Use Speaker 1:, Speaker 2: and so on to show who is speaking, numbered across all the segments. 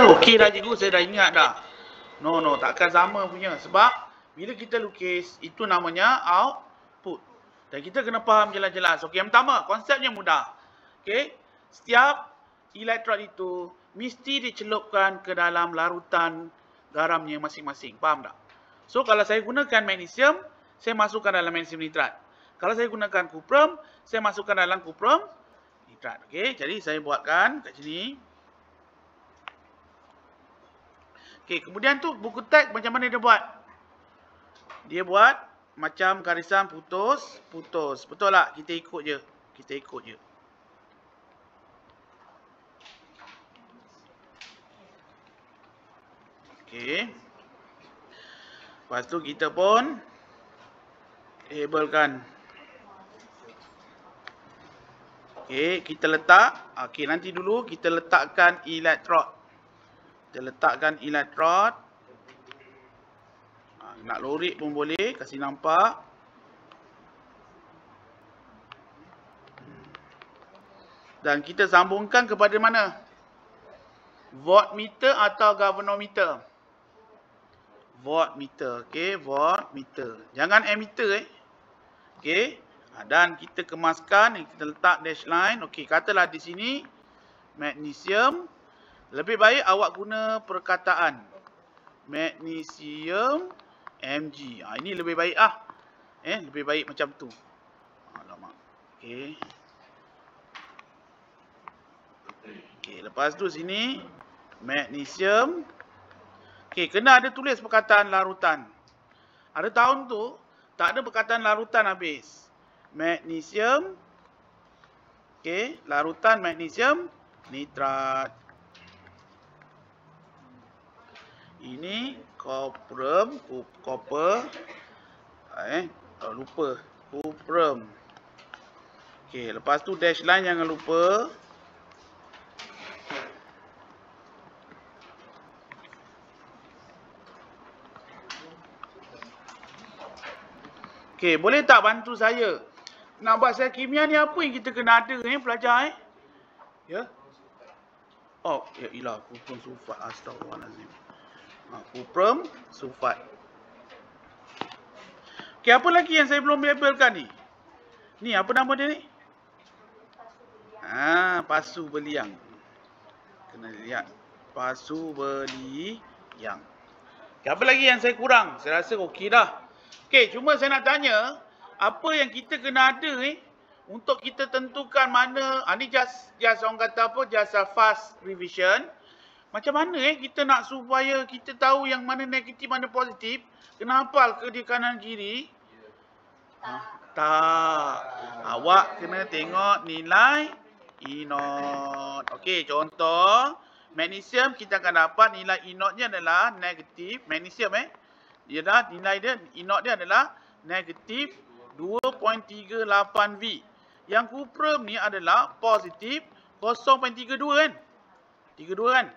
Speaker 1: Okey dah cikgu, saya dah ingat dah. No, takkan sama punya. Sebab bila kita lukis, itu namanya output. Dan kita kena faham jelas-jelas. Okey, yang pertama, konsepnya mudah. Okey, setiap elektron itu mesti dicelupkan ke dalam larutan garamnya masing-masing. Faham tak? So, kalau saya gunakan magnesium, saya masukkan dalam magnesium nitrat. Kalau saya gunakan kuprum, saya masukkan dalam kuprum nitrat. Okey, jadi saya buatkan kat sini. Okey, kemudian tu buku teks macam mana dia buat? Dia buat macam garisan putus. Betul tak? Kita ikut je. Okey. Lepas tu kita pun labelkan. Okey, kita letak. Okey, nanti dulu kita letakkan elektrod. Nak lorik pun boleh, kasih nampak. Dan kita sambungkan kepada mana? Voltmeter atau galvanometer? Voltmeter, okey, voltmeter. Jangan ammeter Okey. Dan kita kemaskan, kita letak dash line. Okey, katalah di sini magnesium. Lebih baik awak guna perkataan magnesium Mg. Ini lebih baik lebih baik macam tu. Alamak. Okey. Okey, lepas tu sini magnesium. Okey, kena ada tulis perkataan larutan. Ada tahun tu tak ada perkataan larutan habis. Magnesium. Okey, larutan magnesium nitrat. Ini kuprum, copper. Lupa. Kuprum. Okey, lepas tu dash line jangan lupa. Okey, boleh tak bantu saya? Nak buat sel kimia ni apa yang kita kena ada pelajar Ya? Oh, ya ilah, kuprum sulfat. Astagfirullahalazim. Kuprum sulfat. Okey, apa lagi yang saya belum labelkan ni? Ni apa nama dia ni? Pasu beliang. Kena lihat. Pasu beliang. Okay, apa lagi yang saya kurang? Saya rasa okey dah. Okey, cuma saya nak tanya, apa yang kita kena ada untuk kita tentukan mana, ni just orang kata apa, just a fast revision. Macam mana kita nak supaya kita tahu yang mana negatif, mana positif? Kena hafal ke di kanan kiri? Tak. Awak kena tengok nilai E0. Okey, contoh. Magnesium kita akan dapat nilai E0-nya adalah negatif. Magnesium dia dah nilai dia, E0 dia adalah negatif 2.38 V. Yang kuprum ni adalah positif 0.32 kan? 32 kan?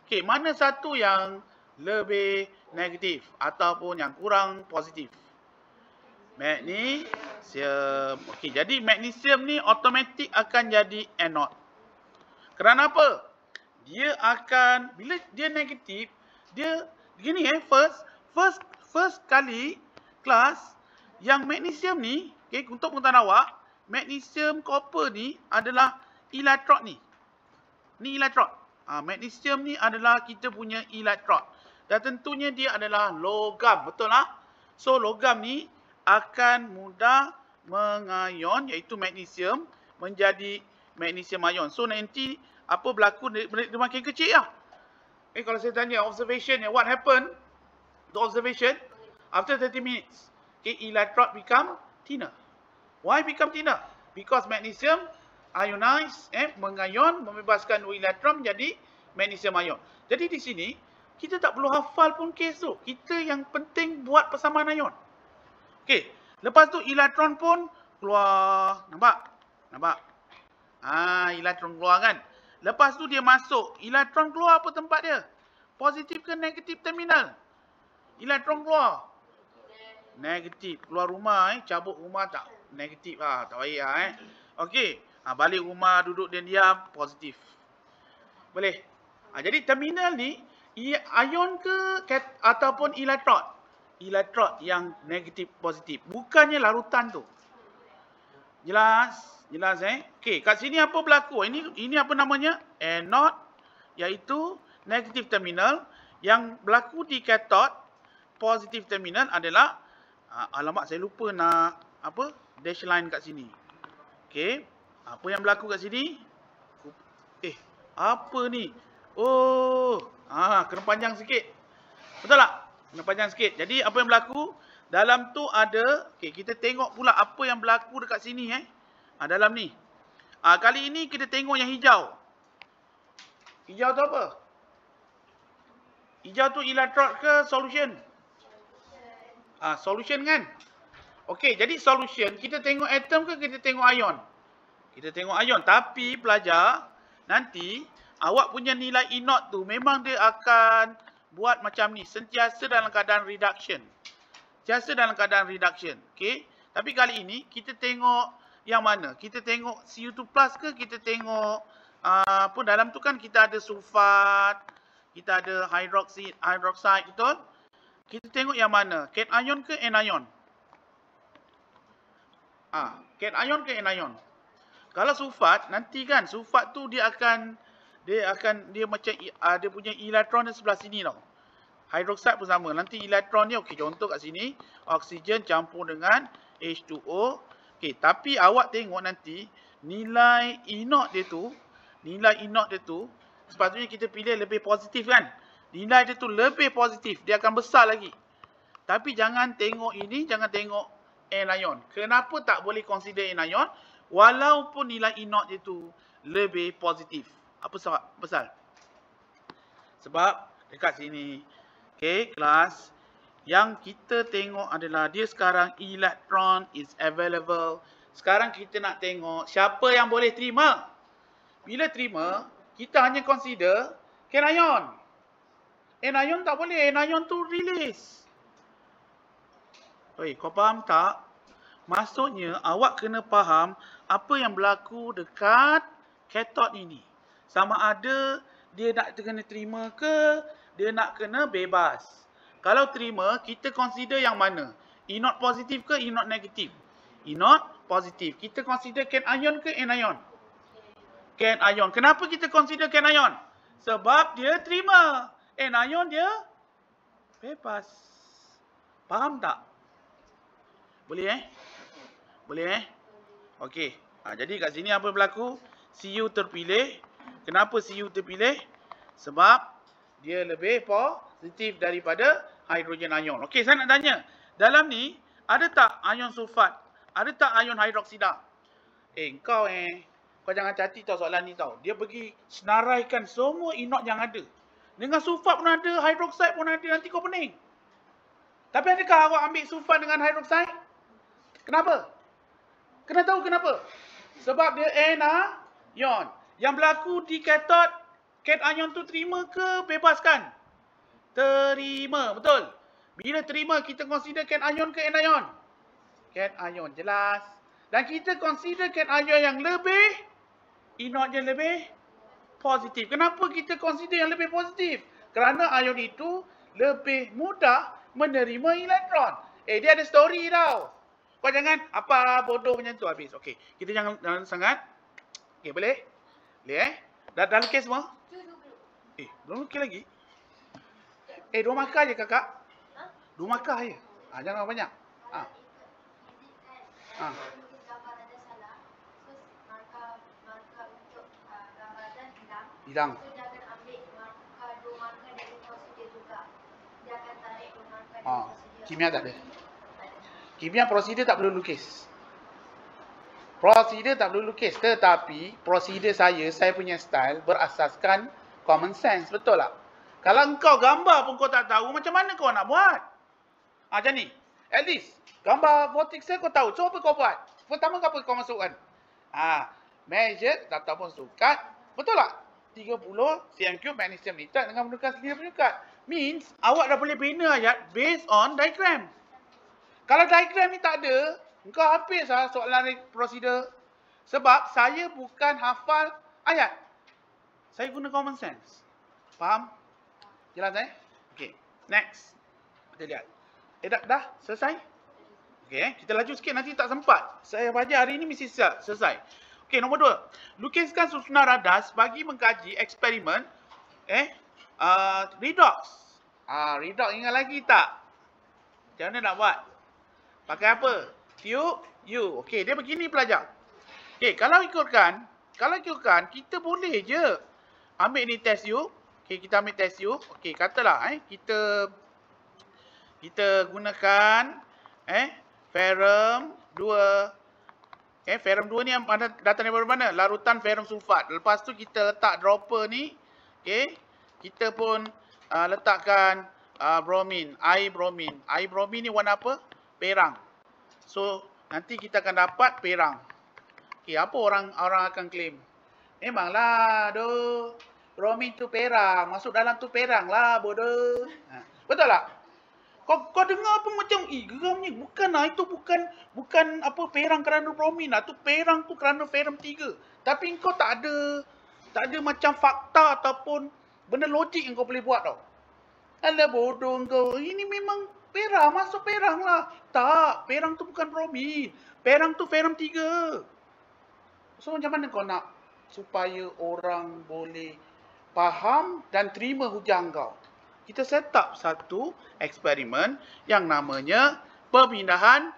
Speaker 1: Okey, mana satu yang lebih negatif ataupun yang kurang positif? Magnesium. Okey, jadi magnesium ni automatik akan jadi anode. Kerana apa? Dia akan, bila dia negatif, dia begini first kali kelas yang magnesium ni, untuk pengetahuan awak, magnesium copper ni adalah elektrod ni. Ni elektrod. Magnesium ni adalah kita punya elektrod. Dan tentunya dia adalah logam. Betul tak? So, logam ni akan mudah mengayon, iaitu magnesium, menjadi magnesium ion. So, nanti apa berlaku, dia makin kecil lah. Kalau saya tanya observation, what happened to observation after 30 minutes? Electrode become thinner. Why become thinner? Because magnesium ionize, mengayon, membebaskan 2 elektron menjadi magnesium ion. Jadi di sini, kita tak perlu hafal pun kes tu. Kita yang penting buat persamaan ion. Okey, lepas tu elektron pun keluar. Nampak? Elektron keluar kan? Lepas tu dia masuk. Elektron keluar apa tempat dia? Positif ke negatif terminal? Elektron keluar. Negatif. Keluar rumah, cabut rumah tak? Negatif lah. Tak baik lah Okey. Balik rumah, duduk diam, positif. Boleh? Jadi terminal ni ion ke ataupun elektrod? Elektrod yang negatif positif. Bukannya larutan tu. Jelas? Jelas Okey, kat sini apa berlaku? Ini apa namanya? Anode, iaitu negatif terminal. Yang berlaku di kathod, positif terminal adalah alamak saya lupa nak apa? Dash line kat sini. Okey. Apa yang berlaku kat sini? Apa ni? Oh, kena panjang sikit. Betul tak? Kena panjang sikit. Jadi apa yang berlaku? Dalam tu ada, kita tengok pula apa yang berlaku dekat sini dalam ni. Kali ini kita tengok yang hijau. Hijau tu apa? Hijau tu elektrod ke solution? Solution kan? Okey, jadi solution kita tengok atom ke kita tengok ion? Kita tengok ion. Tapi pelajar, nanti awak punya nilai E0 tu memang dia akan buat macam ni. Sentiasa dalam keadaan reduction. Sentiasa dalam keadaan reduction. Okey. Tapi kali ini kita tengok yang mana? Kita tengok Cu2 plus ke kita tengok dalam tu kan kita ada sulfat, kita ada hydroxide, betul? Kita tengok yang mana? Cation ke anion? Cation ke anion? Kalau sulfat, nanti kan sulfat tu dia macam dia punya elektron di sebelah sini tau. Hydroxide pun sama. Nanti elektron dia contoh kat sini oksigen campur dengan H2O. Tapi awak tengok nanti nilai E0 dia tu sepatutnya kita pilih lebih positif kan? Nilai dia tu lebih positif, dia akan besar lagi. Tapi jangan tengok ini, jangan tengok anion. Kenapa tak boleh consider anion? Walaupun nilai E0 itu lebih positif. Apa pasal? Sebab dekat sini, kelas, yang kita tengok adalah dia sekarang electron is available. Sekarang kita nak tengok siapa yang boleh terima. Bila terima, kita hanya consider cation. Anion tak boleh. Anion tu release. Kau faham tak? Maksudnya awak kena faham apa yang berlaku dekat kathod ini. Sama ada dia nak kena terima ke, dia nak kena bebas. Kalau terima, kita consider yang mana? E0 positif ke E0 negatif? E0 positif. Kita consider cation ke anion? Cation. Kenapa kita consider cation? Sebab dia terima. Anion dia bebas. Faham tak? Boleh Boleh Okey. Jadi kat sini apa berlaku? Cu terpilih. Kenapa Cu terpilih? Sebab dia lebih positif daripada hidrogen ion. Okey, saya nak tanya. Dalam ni ada tak ion sulfat? Ada tak ion hidroksida? Kau jangan caci tau soalan ni tau. Dia pergi senaraikan semua E0 yang ada. Dengan sulfat pun ada, hidroksida pun ada, nanti kau pening. Tapi adakah awak ambil sulfat dengan hidroksida? Kenapa? Kena tahu kenapa? Sebab dia anion. Yang berlaku di kathod, cation tu terima ke bebaskan? Terima, betul. Bila terima, kita consider cation ke anion? Cation, jelas. Dan kita consider cation yang lebih, E0 yang lebih positif. Kenapa kita consider yang lebih positif? Kerana ion itu lebih mudah menerima elektron. Dia ada story tau. Kau jangan apa bodoh macam tu habis. Okey, kita jangan sangat. Okey, boleh? Boleh Dah lukis semua? Belum lukis lagi. 2 markah je kakak. 2 markah je. Jangan banyak. Hilang. So, dia akan ambil markah 2 markah dari prosedur juga. Dia akan tarik 2 markah dari prosedur. Kimia tak ada. Kimia prosedur tak perlu lukis. Prosedur tak perlu lukis. Tetapi prosedur saya punya style berasaskan common sense. Betul tak? Kalau engkau gambar pun kau tak tahu, macam mana kau nak buat? Macam ni. At least, gambar vortex kau tahu. So, apa kau buat? Pertama apa kau masukkan? Measure ataupun sukat. Betul tak? 30 cm3 magnesium nitrate dengan menggunakan sendiri penyukat. Means, awak dah boleh bina ayat based on diagram. Kalau diagram ni tak ada, engkau habis lah soalan prosedur. Sebab saya bukan hafal ayat. Saya guna common sense. Faham? Jelas Okey. Next. Kita lihat. Dah selesai? Okey, kita laju sikit nanti tak sempat. Saya baca hari ini mesti selesai. Okey, nombor 2. Lukiskan susunan radar bagi mengkaji eksperimen redox. Redox ingat lagi tak? Macam mana nak buat? Pakai apa? Tube U. Okey, dia begini pelajar. Okey, kalau ikutkan, kita boleh je ambil ni test U. Okey, kita ambil test U. Okey, katalah kita gunakan ferrum 2. Ferrum 2 ni yang datang daripada mana? Larutan ferrum sulfat. Lepas tu kita letak dropper ni. Okey, kita pun letakkan bromin, air bromin. Air bromin ni warna apa? Perang. So, nanti kita akan dapat perang. Okey, apa orang akan claim? Memanglah, bromin tu perang. Masuk dalam tu perang lah, bodoh. Betul tak? Kau dengar apa macam, geramnya. Bukan lah, itu bukan apa perang kerana bromin lah. Tu perang tu kerana ferrum 3. Tapi kau tak ada macam fakta ataupun benda logik yang kau boleh buat tau. Alah bodoh kau. Ini memang perang, masuk perang lah. Tak, perang tu bukan bromin. Perang tu ferrum 3. So macam mana kau nak supaya orang boleh faham dan terima hujah kau? Kita set up satu eksperimen yang namanya pemindahan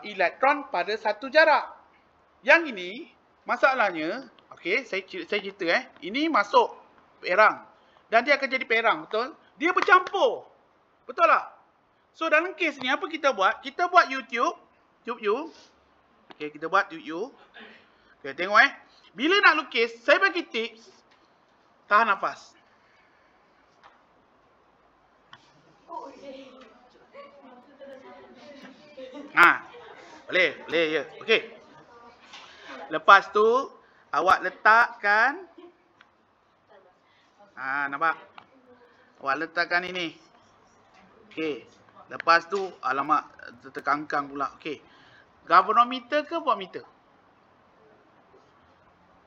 Speaker 1: elektron pada satu jarak. Yang ini masalahnya, okey, saya cerita ini masuk perang dan dia akan jadi perang, betul? Dia bercampur. Betul tak? So dalam kes ni apa kita buat? Kita buat tube U. Okey, kita buat tube U. Okey, tengok bila nak lukis, saya bagi tips. Tahan nafas. Boleh je. Okey. Lepas tu awak letakkan nampak? Awak letakkan ini. Okey. Lepas tu alamak terkangkang pula. Okey. Galvanometer ke voltmeter?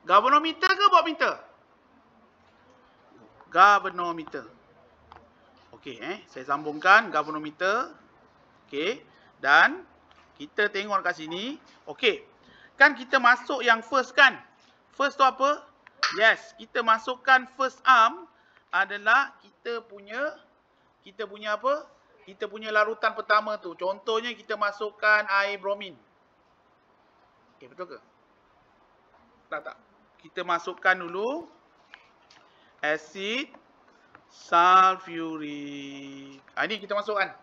Speaker 1: Galvanometer ke voltmeter? Galvanometer. Okey, saya sambungkan galvanometer. Okey, dan kita tengok kat sini. Okey. Kan kita masuk yang first kan? First tu apa? Yes, kita masukkan first arm adalah kita punya apa? Kita punya larutan pertama tu. Contohnya kita masukkan air bromin. Okey, betul ke? Tak. Kita masukkan dulu asid sulfuric. Ini kita masukkan.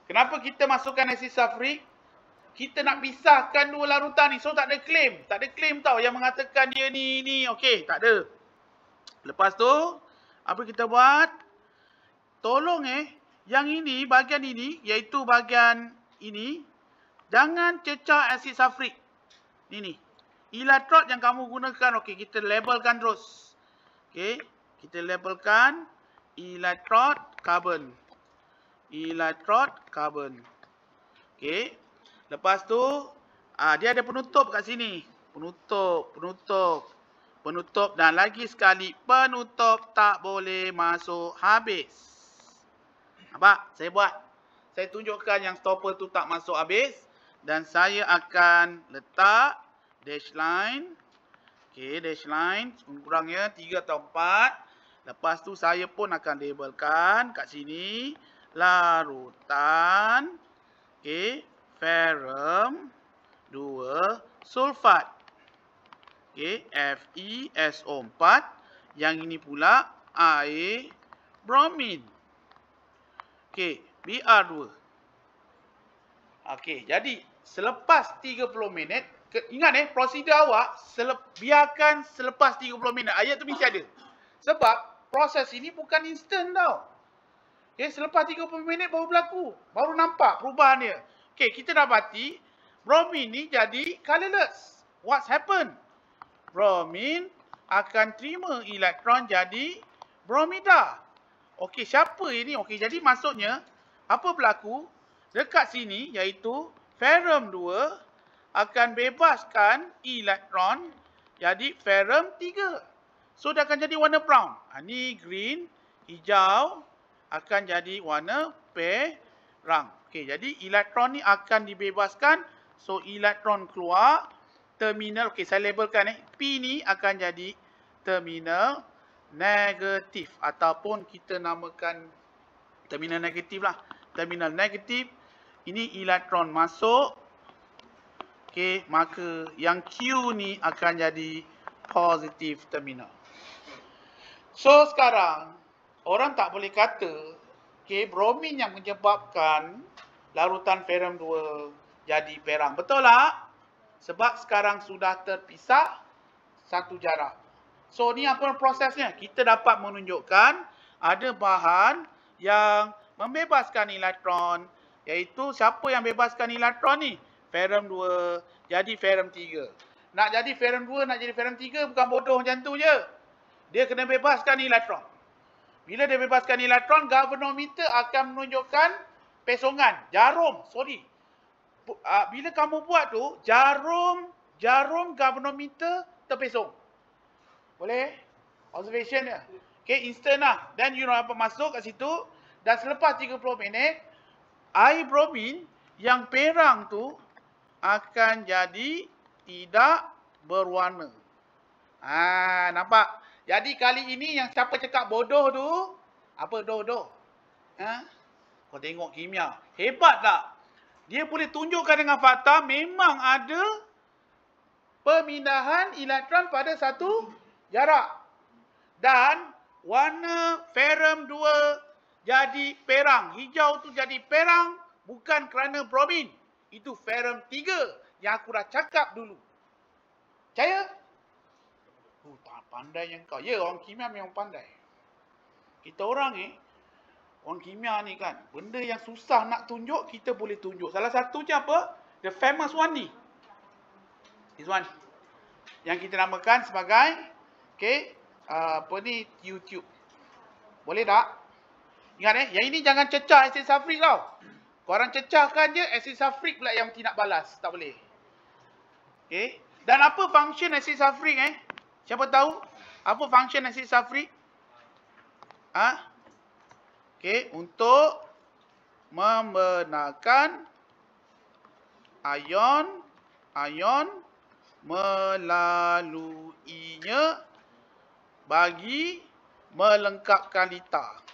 Speaker 1: Kenapa kita masukkan asid sulfuric? Kita nak pisahkan dua larutan ni. So tak ada claim. Tak ada claim tau yang mengatakan dia ni. Okey, tak ada. Lepas tu, apa kita buat? Tolong yang ini, bahagian ini, iaitu bahagian ini, jangan cecah asid sulfuric. Ni. Elektrod yang kamu gunakan, okey, kita labelkan terus. Okey, kita labelkan elektrod carbon. Elektrod carbon. Okey. Lepas tu, dia ada penutup kat sini. Penutup dan lagi sekali penutup tak boleh masuk habis. Nampak? Saya tunjukkan yang stopper tu tak masuk habis dan saya akan letak dash line. Okey, dash line kurangnya 3 atau 4. Lepas tu saya pun akan labelkan kat sini larutan ferrum 2 sulfat. Okey, FeSO4. Yang ini pula air bromin. Okey, Br2. Okey, jadi selepas 30 minit, ingat prosedur awak biarkan selepas 30 minit. Ayat tu mesti ada. Sebab proses ini bukan instant tau. Okey, selepas 30 minit baru berlaku. Baru nampak perubahan dia. Okey, kita dapati bromin ni jadi colorless. What's happened? Bromin akan terima elektron jadi bromida. Okey, siapa ini? Okey, jadi maksudnya apa berlaku? Dekat sini iaitu ferrum 2 akan bebaskan elektron jadi ferrum 3. So dia akan jadi warna brown. Ni green, hijau akan jadi warna perang. Okey, jadi elektron ni akan dibebaskan. So elektron keluar, terminal, okey saya labelkan P ni akan jadi terminal negatif ataupun kita namakan terminal negatif lah. Terminal negatif, ini elektron masuk. Okey, maka yang Q ni akan jadi positif terminal. So sekarang orang tak boleh kata bromin yang menyebabkan larutan ferrum 2 jadi perang. Betul tak? Sebab sekarang sudah terpisah satu jarak. So ni apa prosesnya? Kita dapat menunjukkan ada bahan yang membebaskan elektron, iaitu siapa yang bebaskan elektron ni? Ferrum 2 jadi ferrum 3. Nak jadi ferrum 2, nak jadi ferrum 3 bukan bodoh macam tu je. Dia kena bebaskan elektron. Bila dia bebaskan elektron, galvanometer akan menunjukkan pesongan, jarum, bila kamu buat tu, jarum galvanometer terpesong. Boleh? Observation dia. Okay, instant lah. Dan you dapat masuk kat situ, dan selepas 30 minit, air bromin yang perang tu akan jadi tidak berwarna. Nampak? Jadi kali ini yang siapa cakap bodoh tu, apa bodoh? Kau tengok kimia. Hebat tak? Dia boleh tunjukkan dengan fakta memang ada pemindahan elektron pada satu jarak. Dan warna ferrum 2 jadi perang. Hijau tu jadi perang bukan kerana bromin. Itu ferrum 3 yang aku dah cakap dulu. Percaya? Tak pandai yang kau. Ya, orang kimia memang pandai. Kita orang orang kimia ni kan, benda yang susah nak tunjuk, kita boleh tunjuk. Salah satunya apa? The famous one ni. This one. Yang kita namakan sebagai, YouTube. Boleh tak? Ingat yang ini jangan cecah asid sulfuric tau. Korang cecahkan je, asid sulfuric pula yang tidak balas. Tak boleh. Dan apa function asid sulfuric Siapa tahu? Apa function asid sulfuric? Untuk membenarkan ion melaluinya bagi melengkapkan litar.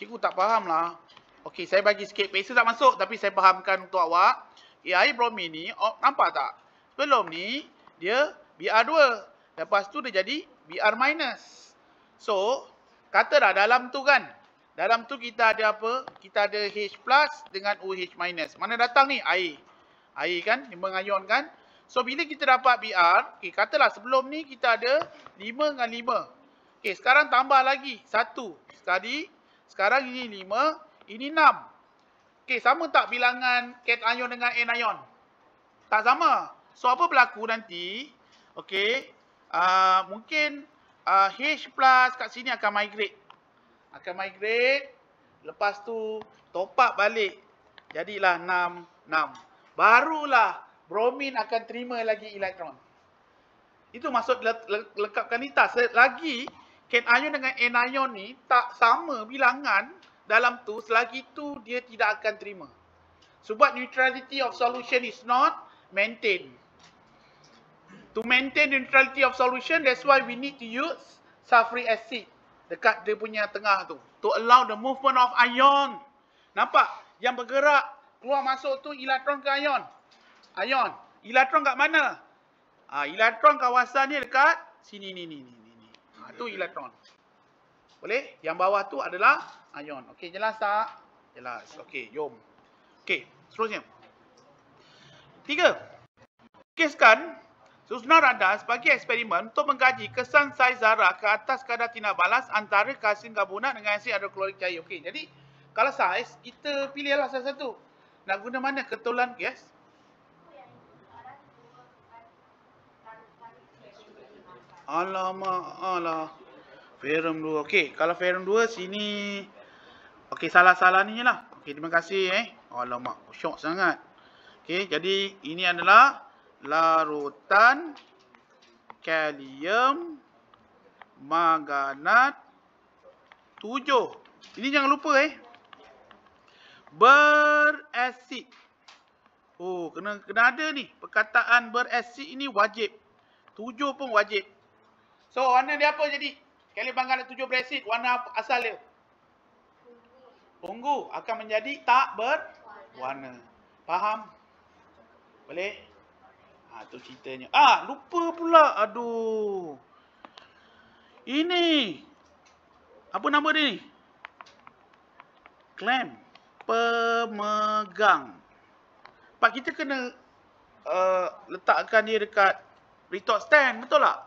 Speaker 1: Cikgu tak faham lah. Okey, saya bagi sikit. Peksa tak masuk tapi saya fahamkan untuk awak. Air bromin ni, nampak tak? Sebelum ni, dia Br2. Lepas tu dia jadi Br-. So, kata dah dalam tu kan. Dalam tu kita ada apa? Kita ada H+ dengan OH-. Mana datang ni? Air. Air kan? Limbang ion kan? So, bila kita dapat Br, katalah sebelum ni kita ada 5 dengan 5. Sekarang tambah lagi 1. Sekarang ini 5, ini 6. Sama tak bilangan cation dengan anion? Tak sama. So, apa berlaku nanti? Mungkin H+ kat sini akan migrate. Lepas tu top up balik. Jadilah 6, 6. Barulah bromin akan terima lagi elektron. Itu maksud lengkapkan litar. Selagi cation dengan anion ni tak sama bilangan dalam tu, selagi tu dia tidak akan terima. Sebab neutrality of solution is not maintained. To maintain neutrality of solution, that's why we need to use sulfuric acid dekat dia punya tengah tu. To allow the movement of ion. Nampak? Yang bergerak, keluar masuk tu elektron ke ion? Ion. Elektron kat mana? Elektron kawasan ni dekat sini ni. Tu elektron. Boleh? Yang bawah tu adalah ion. Okey, jelas tak? Jelas. Okey, jom. Okey, seterusnya. 3. Kiskan susunan radar sebagai eksperimen untuk mengkaji kesan saiz zarah ke atas kadar tindak balas antara kalsium karbonat dengan asid hidroklorik cair. Okey, jadi kalau saiz, kita pilihlah salah satu. Nak guna mana? Ketulan gas? Alamak, ferrum 2. Okey, kalau ferrum 2 sini. Okey, salah-salah ni je lah. Okey, terima kasih Alamak, syok sangat. Okey, jadi ini adalah larutan kalium manganat 7. Ini jangan lupa berasid. Oh, kena ada ni. Perkataan berasid ini wajib. 7 pun wajib. So, warna dia apa jadi? Sekali manganat 7 berasid, warna apa asal dia? Ungu akan menjadi tak berwarna. Faham? Boleh? Tu ceritanya. Lupa pula. Aduh. Ini. Apa nama dia ni? Clamp. Pemegang. Pak, kita kena letakkan dia dekat retort stand. Betul tak?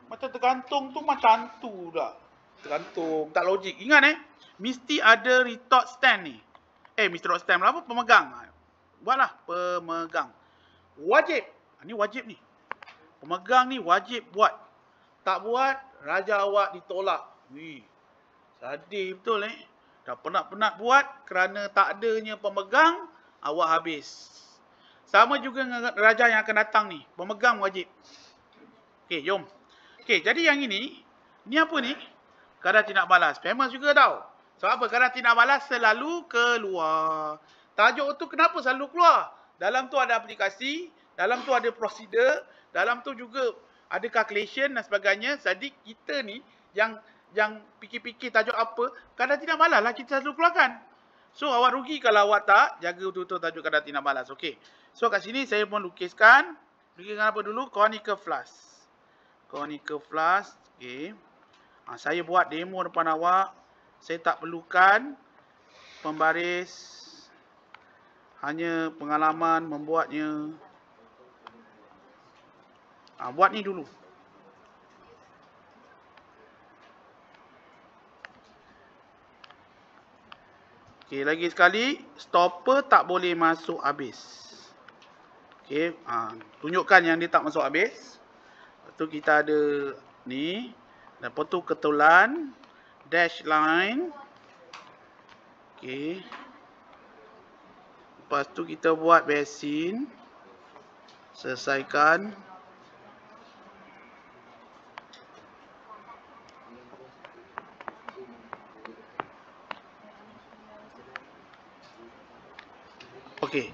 Speaker 1: Macam tergantung tu macam tu dah. Tergantung. Tak logik. Ingat mesti ada retort stand ni. Mesti retort stand apa? Pemegang. Buatlah. Pemegang. Wajib. Ni wajib ni. Pemegang ni wajib buat. Tak buat, raja awak ditolak. Wih. Sedih betul Dah penat-penat buat kerana tak adanya pemegang, awak habis. Sama juga dengan raja yang akan datang ni. Pemegang wajib. Okey, jom. Okey, jadi yang ini apa ni? Kadar tindak balas. Famous juga tau. Sebab apa? Kadar tindak balas selalu keluar. Tajuk tu kenapa selalu keluar? Dalam tu ada aplikasi, dalam tu ada prosedur, dalam tu juga ada calculation dan sebagainya. Jadi kita ni yang fikir-fikir tajuk apa, kadar tindak balas lah kita selalu keluarkan. So awak rugi kalau awak tak jaga betul-betul tajuk kadar tindak balas. Okey. So kat sini saya pun lukiskan apa dulu? Conical flask. Conical flask. Okey. Saya buat demo depan awak. Saya tak perlukan pembaris. Hanya pengalaman membuatnya. Buat ni dulu. Okey, lagi sekali, stopper tak boleh masuk habis. Okey, tunjukkan yang dia tak masuk habis. Lepas tu kita ada ni. Lepas tu ketulan, dash line. Okey. Lepas tu kita buat basin. Selesaikan. Okey.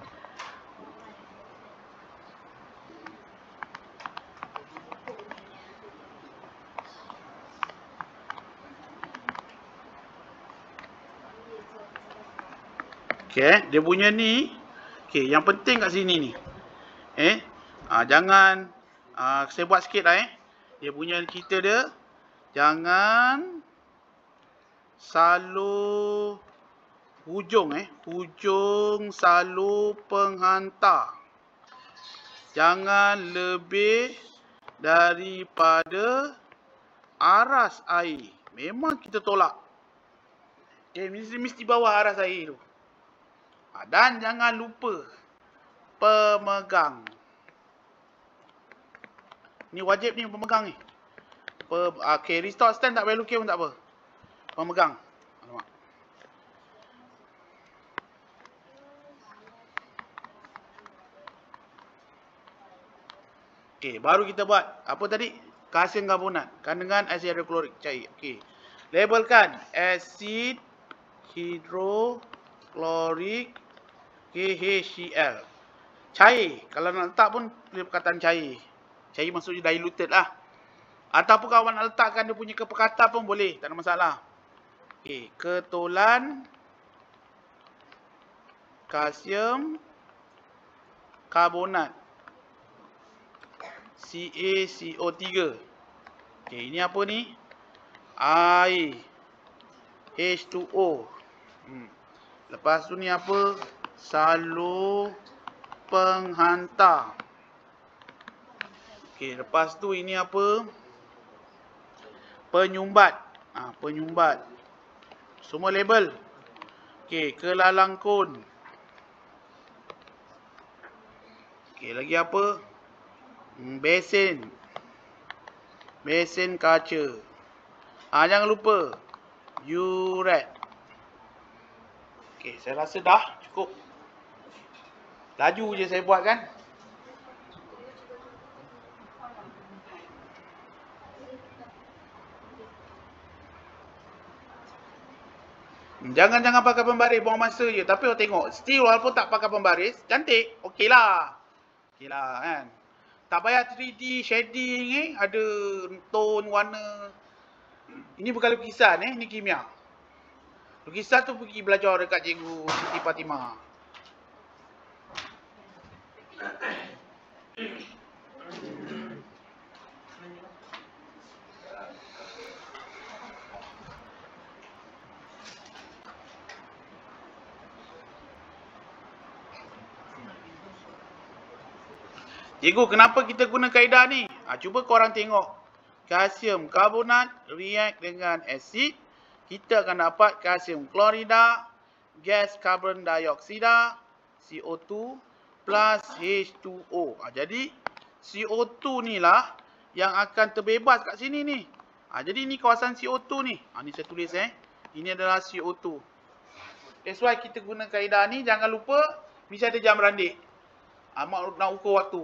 Speaker 1: Okey, dia punya ni. Okey, yang penting kat sini ni. Jangan saya buat sikit lah Dia punya cerita dia. Jangan salur hujung hujung salur penghantar. Jangan lebih daripada aras air. Memang kita tolak. Mesti bawah aras air tu. Dan jangan lupa pemegang. Ni wajib ni pemegang ni. Okey, restore stand tak payah lukis pun tak apa. Pemegang. Alamak. Okey, baru kita buat apa tadi? Kalsium karbonat kandungan asid hidroklorik cair. Okey. Labelkan asid hidroklorik KHCl. Cair. Kalau nak letak pun boleh perkataan cair. Cair maksudnya diluted lah. Ataupun kalau nak letakkan dia punya kepekatan pun boleh. Tak ada masalah. Okey. Ketulan kalsium karbonat. CaCO3. Okey, ini apa ni? Air. H2O. Lepas tu ni apa? Salur penghantar. Okey, lepas tu ini apa? Penyumbat. Penyumbat. Semua label. Okey, kelalangkun. Okey, lagi apa? Besen. Besen kaca. Jangan lupa uret. Okey, saya rasa dah cukup. Laju je saya buat kan. Jangan pakai pembaris, buang masa je. Tapi orang tengok, still walaupun tak pakai pembaris, cantik. Okey lah kan. Tak payah 3D shading ada tone, warna. Ini bukan lukisan ini kimia. Lukisan tu pergi belajar dekat cikgu Siti Fatimah. Cikgu, kenapa kita guna kaedah ni? Cuba korang tengok. Kalsium karbonat react dengan asid. Kita akan dapat kalsium klorida, gas karbon dioksida, CO2 plus H2O. Jadi CO2 ni lah yang akan terbebas kat sini ni. Jadi ni kawasan CO2 ni. Ni saya tulis Ini adalah CO2. That's why kita guna kaedah ni. Jangan lupa mesti ada jam randik. Mak nak ukur waktu.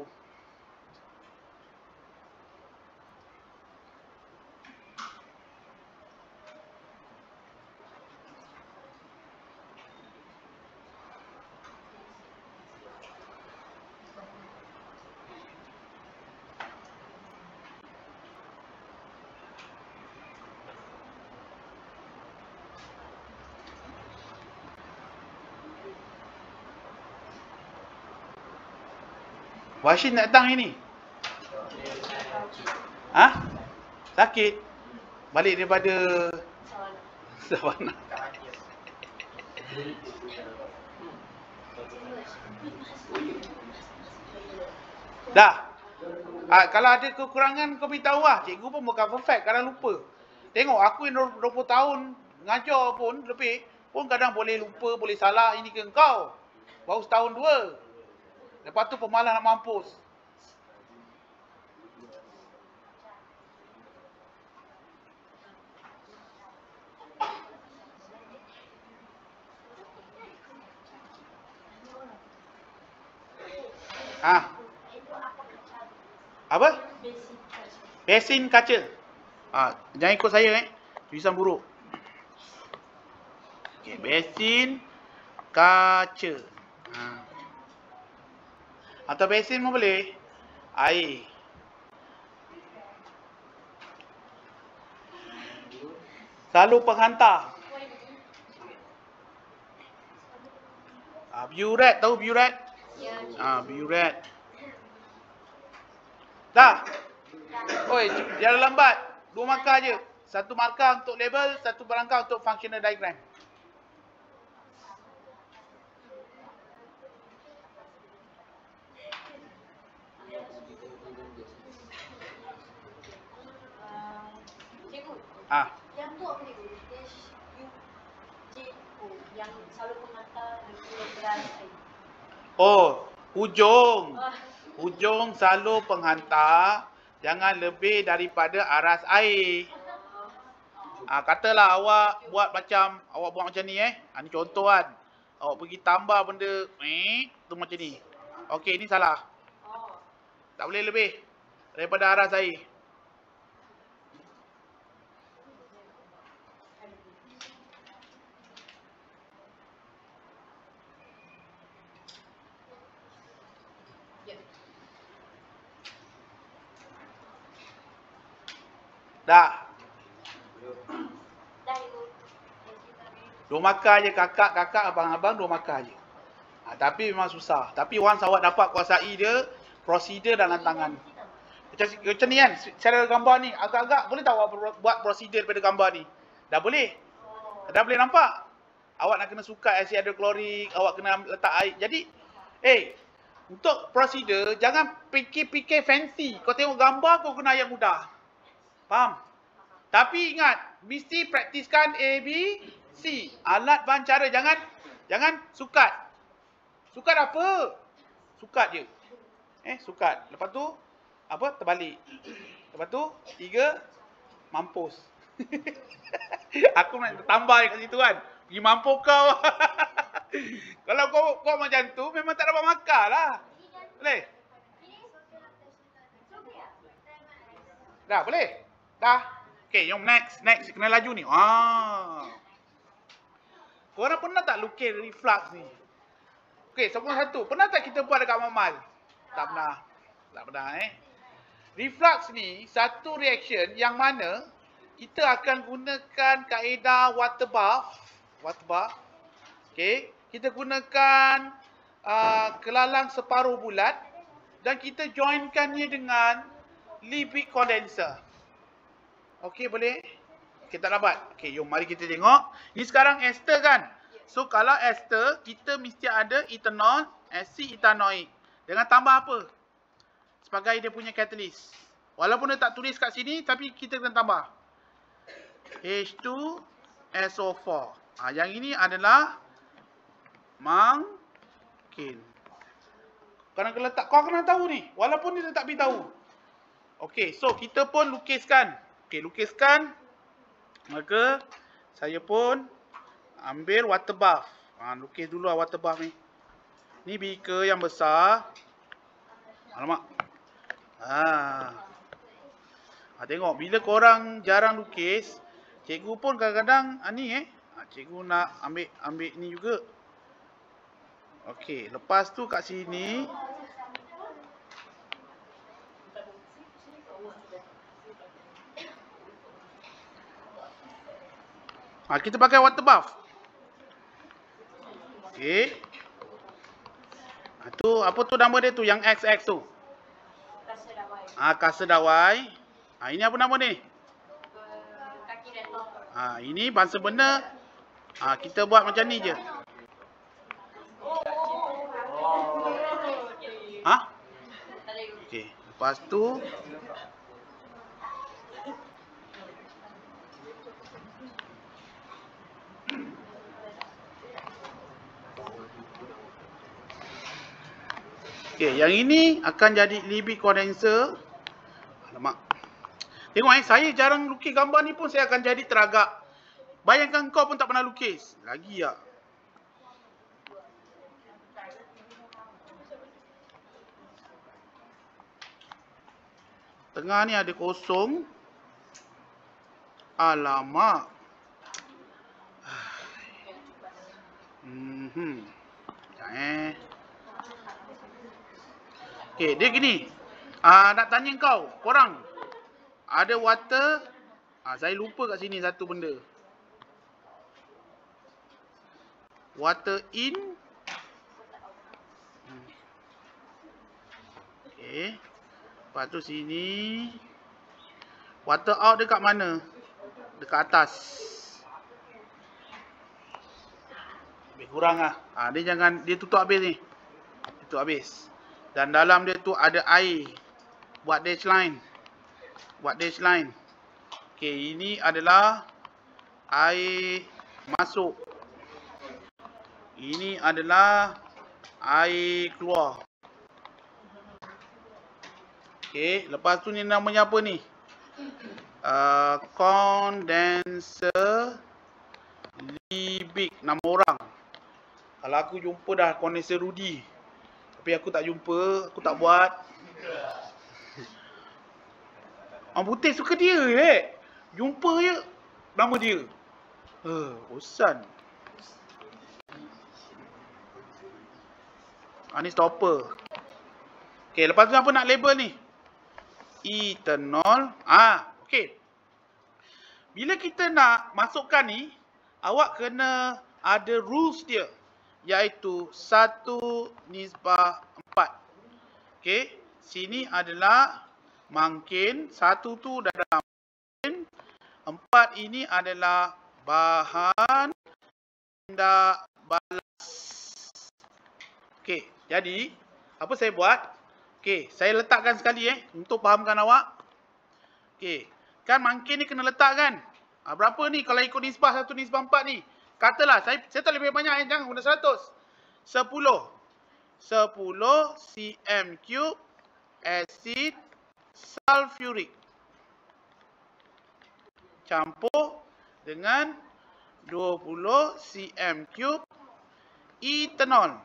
Speaker 1: Washin datang ini. Sakit. Balik daripada Savannah. Dah. Kalau ada kekurangan kau beritahu lah. Cikgu pun bukan perfect, kadang lupa. Tengok aku yang 20 tahun ngajar pun lebih pun kadang boleh lupa, boleh salah. Ini ke engkau. Baru setahun dua. Lepas tu pemalas nak mampus. Apa? Besin kaca. Jangan ikut saya tulisan buruk. Okey, besin kaca. Atau besin pun boleh. Air. Selalu penghantar. Biuret, tahu biuret? Ya. Biuret. Dah. Oi, jangan lambat. 2 markah je. 1 markah untuk label, 1 markah untuk functional diagram.
Speaker 2: Yang tu apa cikgu? Yang selalu penghantar beras air.
Speaker 1: Hujung. Hujung selalu penghantar jangan lebih daripada aras air. Katalah awak buat macam ni ni contoh kan. Awak pergi tambah benda tu macam ni. Okey, ini salah. Tak boleh lebih daripada aras air. Dah. 2 markah je kakak, abang-abang 2 markah je. Tapi memang susah. Tapi once awak dapat kuasai dia, prosedur dalam tangan. Macam ni kan, cara gambar ni, agak-agak boleh tak awak buat prosedur daripada gambar ni? Dah boleh? Dah boleh nampak? Awak nak kena sukat asid hidroklorik, awak kena letak air. Jadi, untuk prosedur, jangan fikir-fikir fancy. Kau tengok gambar, kau kena ayat mudah. Faham? Tapi ingat, mesti praktiskan A, B, C. Alat bahan cara. Jangan sukat. Sukat apa? Sukat je. Sukat. Lepas tu, terbalik. Lepas tu, 3, mampus. Aku nak tambah kat situ kan. Pergi mampus kau. Kalau kau macam tu, memang tak dapat makan lah. Boleh? Dah, boleh? Dah. Okay, yang next. Kena laju ni. Korang pernah tak lukis reflux ni? Okey, soalan satu. Pernah tak kita buat dekat mamal? Tak pernah. Tak pernah Reflux ni satu reaction yang mana kita akan gunakan kaedah water bath. Okey, kita gunakan kelalang separuh bulat dan kita joinkannya dengan Liebig condenser. Okey, boleh? Okey, tak dapat. Okey, jom mari kita tengok. Ni sekarang ester kan? So kalau ester, kita mesti ada ethanol, asid ethanoic. Dengan tambah apa? Sebagai dia punya catalyst. Walaupun dia tak tulis kat sini, tapi kita kena tambah H2SO4. Yang ini adalah mangkin. Kau kena tahu ni. Walaupun dia tak beritahu. Okey, so kita pun lukiskan. Okey, lukiskan. Maka saya pun ambil water bath. Lukis dulu water bath ni. Ni beaker yang besar. Alamak. Tengok, bila korang jarang lukis, cikgu pun kadang-kadang cikgu nak ambil ni juga. Okey, lepas tu kat sini kita pakai water bath. Okey. Tu apa tu nama dia tu yang XX tu? Kasa dawai. Ini apa nama ni?
Speaker 2: Kaki retong.
Speaker 1: Ini bangsa benda. Kita buat macam ni je. Okey, lepas tu okey, yang ini akan jadi Liebig condenser. Alamak. Tengok saya jarang lukis gambar ni pun saya akan jadi teragak. Bayangkan kau pun tak pernah lukis. Lagi ya. Tengah ni ada kosong. Alamak. Okey, dia gini. Nak tanya kau, korang ada water? Saya lupa kat sini satu benda. Water in. Okey. Lepas tu sini. Water out dekat mana? Dekat atas. Lebih kurang lah. Dia jangan, dia tutup habis ni. Tutup habis. Dan dalam dia tu ada air. Buat dash line. Okey, ini adalah air masuk. Ini adalah air keluar. Okey, lepas tu ni namanya apa ni? Condenser Liebig. Nama orang. Kalau aku jumpa dah condenser Rudy. Tapi aku tak jumpa, aku tak buat. Orang putih suka dia jumpa je nama dia. Bosan. Ni stopper. Okey, lepas tu apa nak label ni? Ethanol. Okey. Bila kita nak masukkan ni, awak kena ada rules dia. Iaitu 1:4. Okey, sini adalah mangkin, 1 tu dalam mangkin, 4 ini adalah bahan tindak balas. Okey, jadi apa saya buat? Okey, saya letakkan sekali untuk fahamkan awak. Okey, kan mangkin ni kena letak kan? Berapa ni kalau ikut nisbah 1:4 ni? Katalah saya tak lebih banyak jangan guna 100. 10 cm3 asid sulfuric campur dengan 20 cm3 ethanol.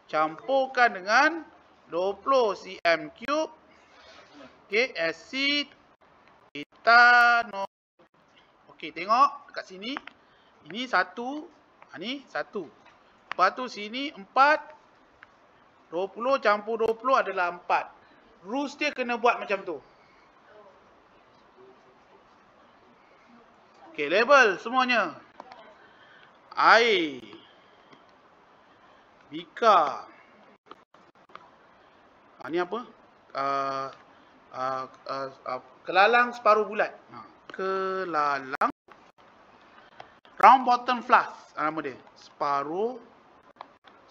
Speaker 1: Campurkan dengan 20 cm3 asid ethanol. Okey, tengok dekat sini. Ini 1. Ni 1. Lepas tu sini 4. 20 campur 20 adalah 4. Rules dia kena buat macam tu. Okey, label semuanya. Air. Bika. Ni apa? Kelalang separuh bulat. Kelalang round bottom flask. Nama dia.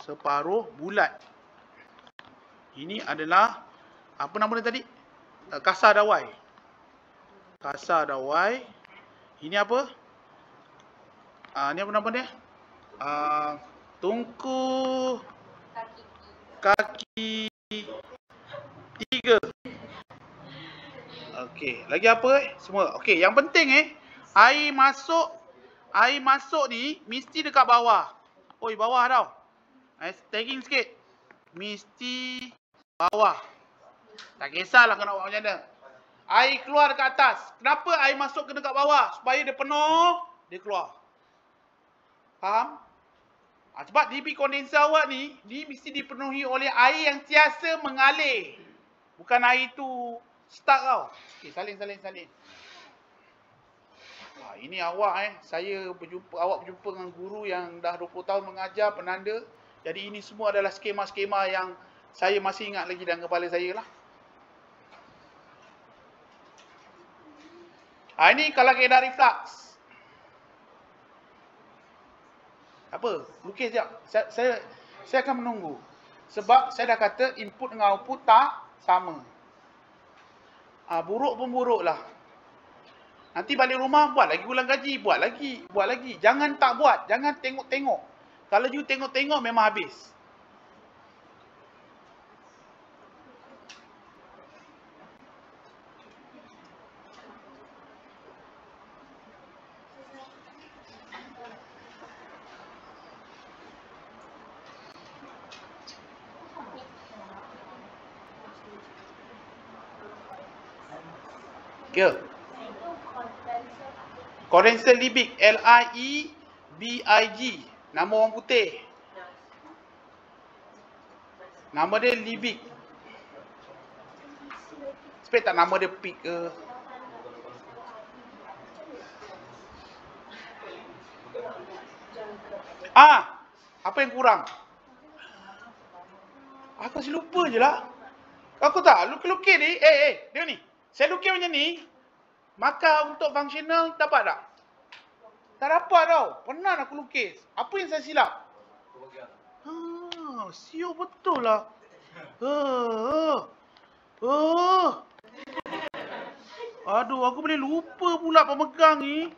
Speaker 1: Separuh bulat. Ini adalah apa nama dia tadi? Kasar dawai. Kasar dawai. Ini apa? Ni apa nama dia? Tungku kaki 3. Okey, lagi apa semua? Okey, yang penting air masuk ni mesti dekat bawah. Oi, bawah tau. Tagging sikit. Mesti bawah. Tak kisahlah kena buat macam mana. Air keluar dekat atas. Kenapa air masuk ke dekat bawah? Supaya dia penuh, dia keluar. Faham? Sebab DB kondenser awak ni, dia mesti dipenuhi oleh air yang sentiasa mengalir. Bukan air tu stuck tau. Okey, salin. Ini awak awak berjumpa dengan guru yang dah 20 tahun mengajar, penanda. Jadi ini semua adalah skema-skema yang saya masih ingat lagi dalam kepala saya lah. Ini kalau kaedah reflux. Apa? Lukis sekejap. Saya akan menunggu. Sebab saya dah kata input dengan output tak sama. Buruk pun buruk lah. Nanti balik rumah buat lagi ulang kaji. Buat lagi. Jangan tak buat. Jangan tengok-tengok. Kalau you tengok-tengok memang habis. Ya. Condenser Liebig. L-I-E-B-I-G. Nama orang putih. Nama dia Liebig. Sebab tak nama dia Pig ke? Apa yang kurang? Aku masih lupa je lah. Aku tak, lukis ni. Dia ni. Saya lukis macam ni. Maka untuk fungsional dapat tak? Tak dapat tau. Pernah aku lukis. Apa yang saya silap? Siap betul lah. Aduh, aku boleh lupa pula pemegang ni.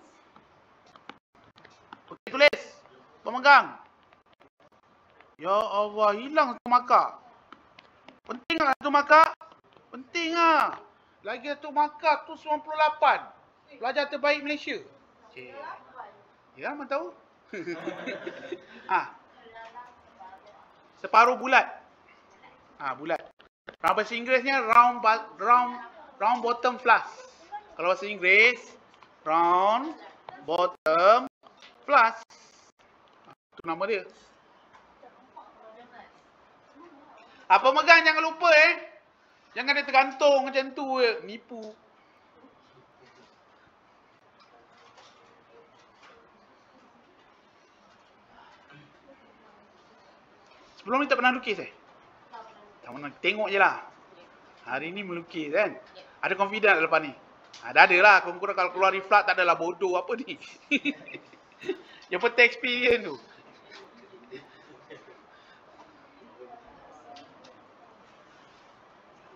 Speaker 1: Okey, tulis. Pemegang. Ya Allah, hilang satu markah. Penting lah satu markah? Penting lah. Lagi satu markah tu 98. Pelajar terbaik Malaysia. Cik. Ya, mana tahu? Separuh bulat. Bulat. Bahasa Inggerisnya round bottom flask. Kalau bahasa Inggeris, round bottom flask. Itu nama dia. Pemegang jangan lupa Jangan dia tergantung macam tu nipu. Sebelum ni tak pernah lukis tak pernah, tengok je lah. Hari ni melukis kan. Ada confident lepas ni. Dah ada lah. Kurang-kurang kalau keluar reflux tak adalah bodoh apa ni. Yang penting experience tu.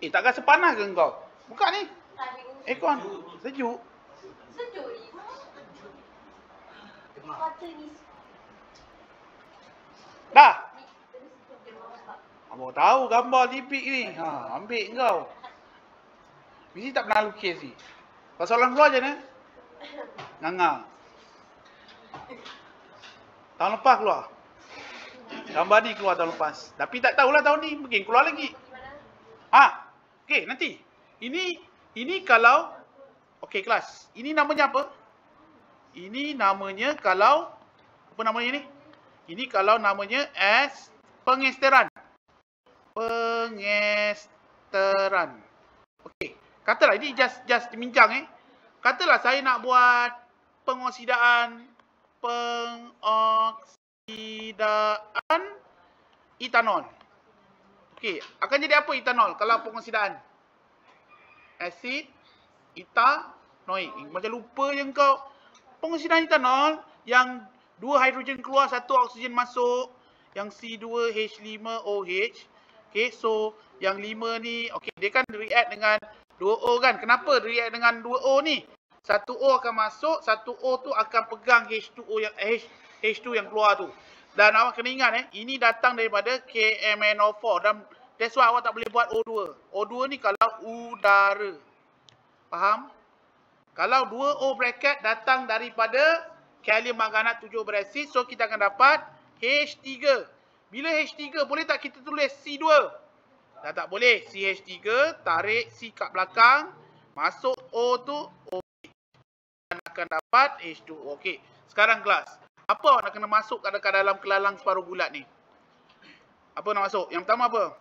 Speaker 1: Tak rasa panas ke kau? Buka ni. Aircon. Sejuk.
Speaker 2: Sejuk ni. Mata ni.
Speaker 1: Dah. Abang tahu gambar Liebig ni. Ambil kau. Mesti tak pernah lukis ni. Kalau soalan keluar je ni. Nganga. Tahun lepas keluar. Gambar ni keluar tahun lepas. Tapi tak tahulah tahun ni. Mungkin keluar lagi. Okey, nanti. Ini kalau okey kelas. Ini namanya apa? Ini namanya kalau Apa namanya ni? Ini kalau namanya as pengesteran. Pengesteran. Okey. Katalah ini just bincang Katalah saya nak buat pengoksidaan etanol. Okey, akan jadi apa etanol kalau pengoksidaan? Asid etanoik. Macam lupa je kau. Pengoksidaan etanol yang 2 hidrogen keluar, 1 oksigen masuk, yang C2H5OH. Okey, so yang 5 ni, okey, dia kan react dengan 2O kan. Kenapa react dengan 2O ni? 1O akan masuk, 1O tu akan pegang H2O yang H2 yang keluar tu. Dan awak kena ingat ini datang daripada KMnO4 dan that's why awak tak boleh buat O2. O2 ni kalau udara. Faham? Kalau 2O bracket datang daripada kalium manganat 7 berasid, so kita akan dapat H3. Bila H3 boleh tak kita tulis C2? Dah tak boleh. CH3 tarik C kat belakang, masuk O tu O dan akan dapat H2O. Okey. Sekarang kelas. Apa awak nak kena masuk kat dalam kelalang separuh bulat ni? Apa nak masuk? Yang pertama apa?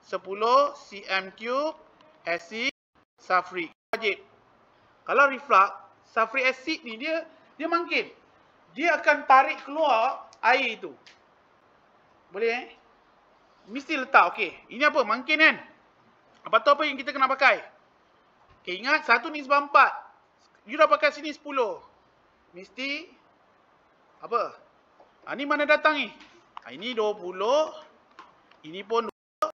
Speaker 1: 10 cm3 asid sulfuric. Wajib. Kalau reflux, sulfuric acid ni dia mangkin. Dia akan tarik keluar air tu. Boleh Mesti letak. Okey. Ini apa? Mangkin kan? Apa tu apa yang kita kena pakai? Okey, ingat 1:4. You dah pakai sini 10. Mesti apa? Ni mana datang ni? Ini 20. Ini pun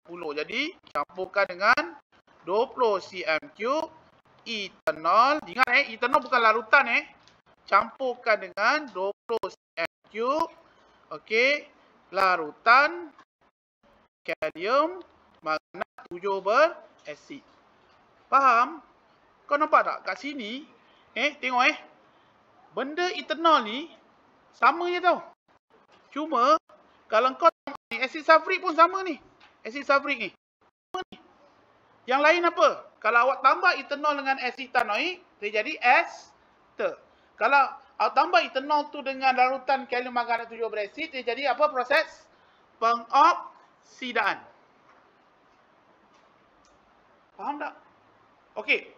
Speaker 1: 20. Jadi campurkan dengan 20 cm3 etanol. Ingat etanol bukan larutan Campurkan dengan 20 cm3 okey, larutan kalium manganat 7 berasid. Faham? Kau nampak tak kat sini? Tengok benda etanol ni sama je tau. Cuma kalau kau ni asid sulfuric pun sama ni. Asid sulfuric ni. Sama ni. Yang lain apa? Kalau awak tambah etanol dengan asid etanoik, dia jadi ester. Kalau awak tambah etanol tu dengan larutan kalium manganat 7 berasid, dia jadi apa proses? Pengoksidaan. Faham tak? Okey.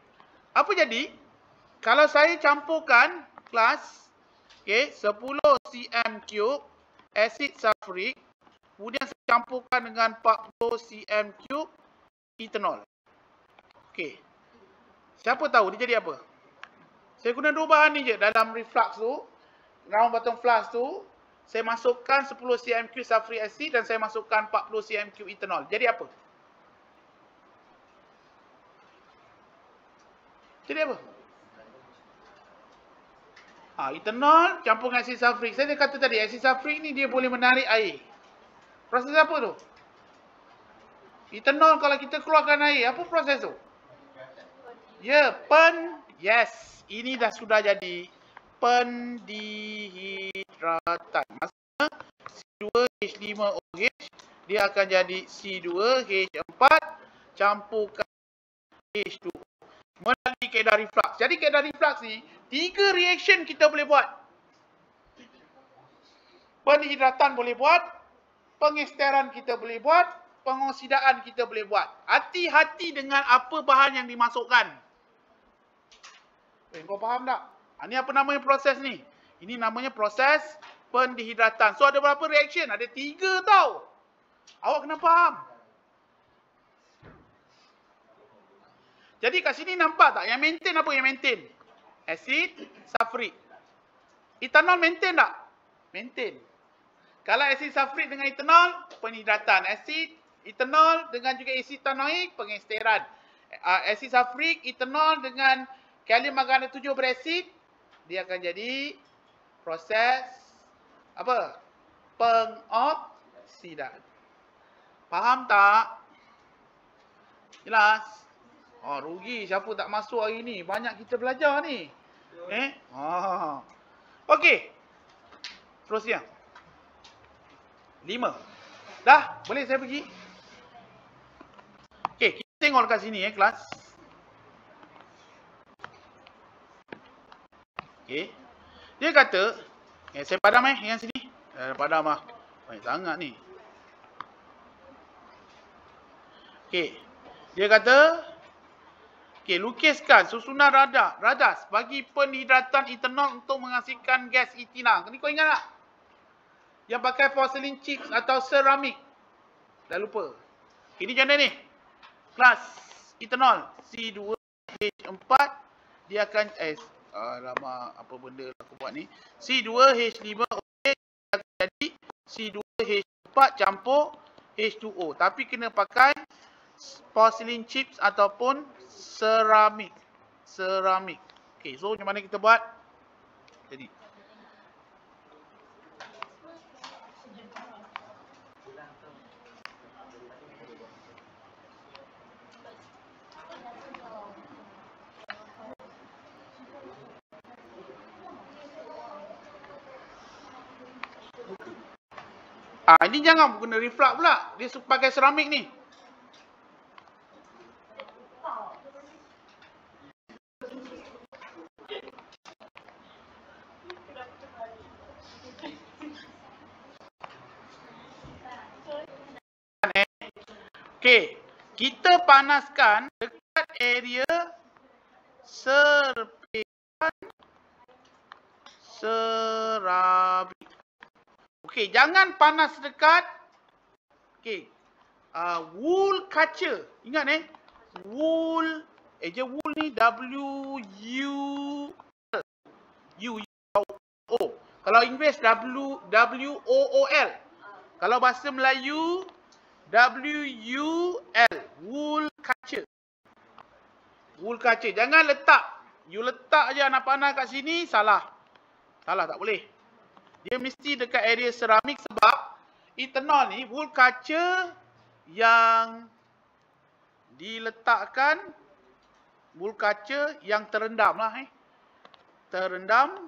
Speaker 1: Apa jadi? Kalau saya campurkan kelas 10 cm3 asid sulfuric, kemudian saya campurkan dengan 40 cm3 etanol. Okey. Siapa tahu dia jadi apa? Saya guna 2 bahan ni je dalam reflux tu, round bottom flask tu, saya masukkan 10 cm3 sulfuric acid dan saya masukkan 40 cm3 etanol. Jadi apa? Jadi apa? Etanol campur dengan asid sulfuric. Saya kata tadi, asid sulfuric ni dia boleh menarik air. Proses apa tu? Etanol kalau kita keluarkan air, apa proses tu? Ya, yes. Ini dah sudah jadi pendihidratan. Maksudnya C2H5OH dia akan jadi C2H4 campurkan H2O. Melalui kaedah reflux. Jadi kaedah reflux ni 3 reaction kita boleh buat. Pendihidratan boleh buat, pengesteran kita boleh buat, pengoksidaan kita boleh buat. Hati-hati dengan apa bahan yang dimasukkan. Kau faham tak? Ini apa namanya proses ni? Ini namanya proses pendihidratan. So ada berapa reaction? Ada 3 tau. Awak kena faham. Jadi kat sini nampak tak? Yang maintain apa yang maintain? Asid sulfuric. Etanol maintain tak? Maintain. Kalau asid sulfuric dengan etanol, pendihidratan. Asid etanol dengan juga asid etanoik, pengesteran. Asid sulfuric, etanol dengan kalium manganat 7 berasid, dia akan jadi proses apa? Pengoksidaan. Faham tak? Jelas? Rugi siapa tak masuk hari ni. Banyak kita belajar ni. Okey. Terusnya. 5. Dah? Boleh saya pergi? Okey, kita tengok kat sini kelas. Okey. Dia kata, saya padam yang sini. Padam lah. Baik sangat ni. Okey. Dia kata, okey, lukiskan susunan radas bagi penhidratan etanol untuk menghasilkan gas etina. Ni kau ingat tak? Yang pakai porcelain chips atau seramik. Dah lupa. Okay, ni macam mana ni? Kelas etanol C2H4 dia akan alamak, apa benda aku buat ni? C2H5OH akan jadi C2H4 campur H2O. Tapi kena pakai porcelain chips ataupun seramik. Okey, so macam mana kita buat? Jadi ini jangan guna reflux pula. Dia pakai seramik ni. Okey, kita panaskan dekat area serpihan seramik. Okey, jangan panas dekat wool kaca. Ingat wool wool ni W-U-O. Kalau Inggeris W-O-O-L. Kalau bahasa Melayu W-U-L. Wool kaca. Wool kaca. Jangan letak. You letak je anak panah kat sini, salah. Salah, tak boleh. Dia mesti dekat area seramik sebab etanol ni wool kaca yang diletakkan, wool kaca yang terendam lah. Terendam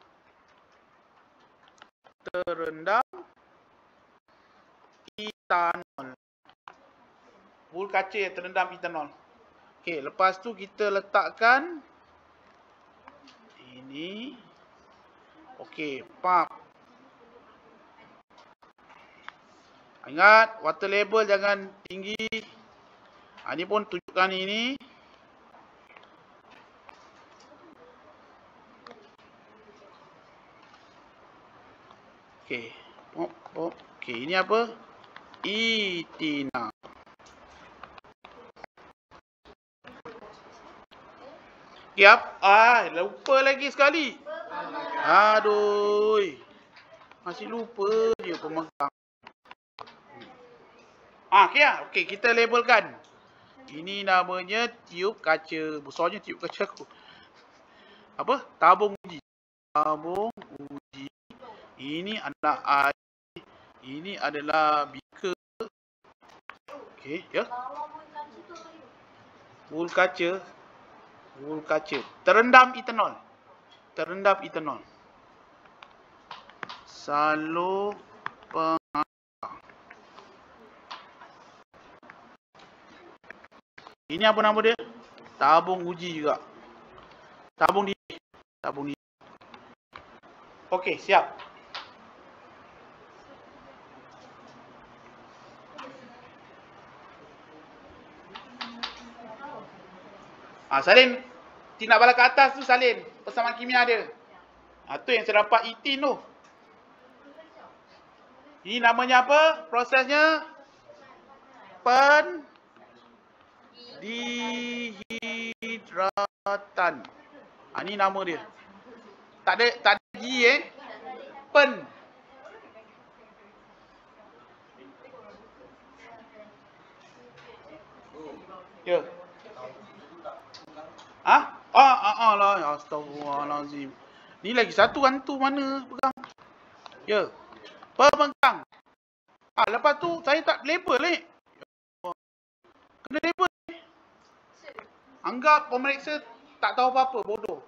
Speaker 1: etanol. Wool kaca yang terendam etanol. Okey, lepas tu kita letakkan ini. Okey, pump. Ingat, water level jangan tinggi. Ini pun tunjukkan ini. Okey. Okey, ini apa? Etina. Okey, lupa lagi sekali. Aduh. Masih lupa dia pemegang. Okey, kita labelkan. Ini namanya tiup kaca. Besarnya tiup kaca aku. Apa? Tabung uji. Tabung uji. Ini adalah air. Ini adalah beaker. Okey, ya. Wool kaca. Wool kaca. Terendam etanol. Terendam etanol. Salur ini apa nama dia? Tabung uji juga. Tabung ni. Okey, siap. Salin. Tindak bala ke atas tu salin. Persamaan kimia dia. Tu yang saya dapat etin tu. Ini namanya apa? Prosesnya pendehidratan. Ini nama dia. Tak ada G pen. Ya. Lah, astagfirullahalazim. Ni lagi satu hantu mana pegang? Ya. Pemegang. Lepas tu saya tak label Kena label Anggap pemeriksa tak tahu apa-apa, bodoh.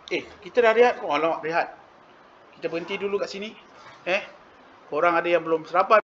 Speaker 1: Kita dah rehat kok. Alamak, rehat. Kita berhenti dulu kat sini. Korang ada yang belum serapat